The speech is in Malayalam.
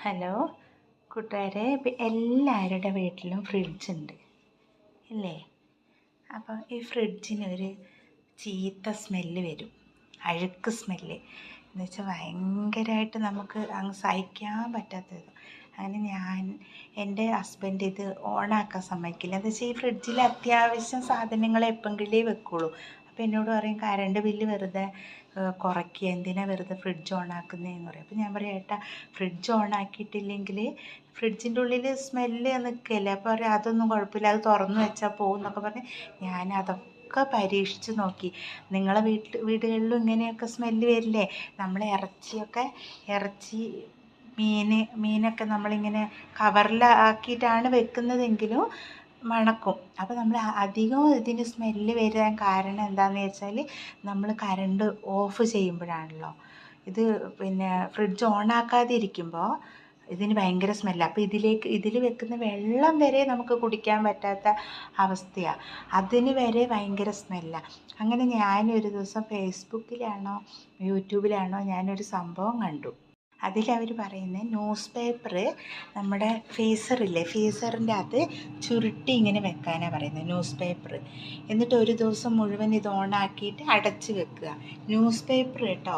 ഹലോ കൂട്ടുകാരെ, ഇപ്പം എല്ലാവരുടെ വീട്ടിലും ഫ്രിഡ്ജുണ്ട് ഇല്ലേ? അപ്പോൾ ഈ ഫ്രിഡ്ജിനൊരു ചീത്ത സ്മെല്ല് വരും, അഴുക്ക് സ്മെല്ല് എന്ന് വെച്ചാൽ ഭയങ്കരമായിട്ട് നമുക്ക് അങ്ങ് സഹിക്കാൻ പറ്റാത്തത്. അങ്ങനെ എൻ്റെ ഹസ്ബൻഡ് ഇത് ഓണാക്കാൻ സമ്മതിക്കില്ല. എന്താ വെച്ചാൽ ഈ ഫ്രിഡ്ജിൽ അത്യാവശ്യം സാധനങ്ങൾ എപ്പോഴെങ്കിലേ വെക്കുള്ളൂ. അപ്പോൾ എന്നോട് പറയും കറണ്ട് ബില്ല് വെറുതെ കുറയ്ക്കുക, എന്തിനാണ് വെറുതെ ഫ്രിഡ്ജ് ഓണാക്കുന്നതെന്ന് പറയും. അപ്പോൾ ഞാൻ പറയും ഏട്ടാ, ഫ്രിഡ്ജ് ഓണാക്കിയിട്ടില്ലെങ്കിൽ ഫ്രിഡ്ജിൻ്റെ ഉള്ളിൽ സ്മെല്ല് നിൽക്കില്ലേ, അപ്പോൾ പറയും അതൊന്നും കുഴപ്പമില്ല, അത് തുറന്നു വെച്ചാൽ പോകും എന്നൊക്കെ പറഞ്ഞ് ഞാനതൊക്കെ പരീക്ഷിച്ച് നോക്കി. നിങ്ങളെ വീടുകളിലും ഇങ്ങനെയൊക്കെ സ്മെല്ല് വരില്ലേ? നമ്മൾ ഇറച്ചി മീനൊക്കെ നമ്മളിങ്ങനെ കവറിലാക്കിയിട്ടാണ് വെക്കുന്നതെങ്കിലും മണക്കും. അപ്പോൾ നമ്മൾ അധികം ഇതിന് സ്മെല്ല് വരാൻ കാരണം എന്താണെന്ന് വെച്ചാൽ നമ്മൾ കറണ്ട് ഓഫ് ചെയ്യുമ്പോഴാണല്ലോ. ഇത് പിന്നെ ഫ്രിഡ്ജ് ഓണാക്കാതെ ഇരിക്കുമ്പോൾ ഇതിന് ഭയങ്കര സ്മെല്ലാണ്. അപ്പോൾ ഇതിൽ വെക്കുന്ന വെള്ളം വരെ നമുക്ക് കുടിക്കാൻ പറ്റാത്ത അവസ്ഥയാണ്. അതിന് വരെ ഭയങ്കര സ്മെല്ലാണ്. അങ്ങനെ ഞാനൊരു ദിവസം ഫേസ്ബുക്കിലാണോ യൂട്യൂബിലാണോ ഞാനൊരു സംഭവം കണ്ടു. അതിലവർ പറയുന്നത് ന്യൂസ് പേപ്പർ നമ്മുടെ ഫീസറിൻ്റെ അകത്ത് ചുരുട്ടി ഇങ്ങനെ വെക്കാനാണ് പറയുന്നത്, ന്യൂസ് പേപ്പർ. എന്നിട്ട് ഒരു ദിവസം മുഴുവൻ ഇത് ഓണാക്കിയിട്ട് അടച്ച് വെക്കുക. ന്യൂസ് പേപ്പർ കേട്ടോ,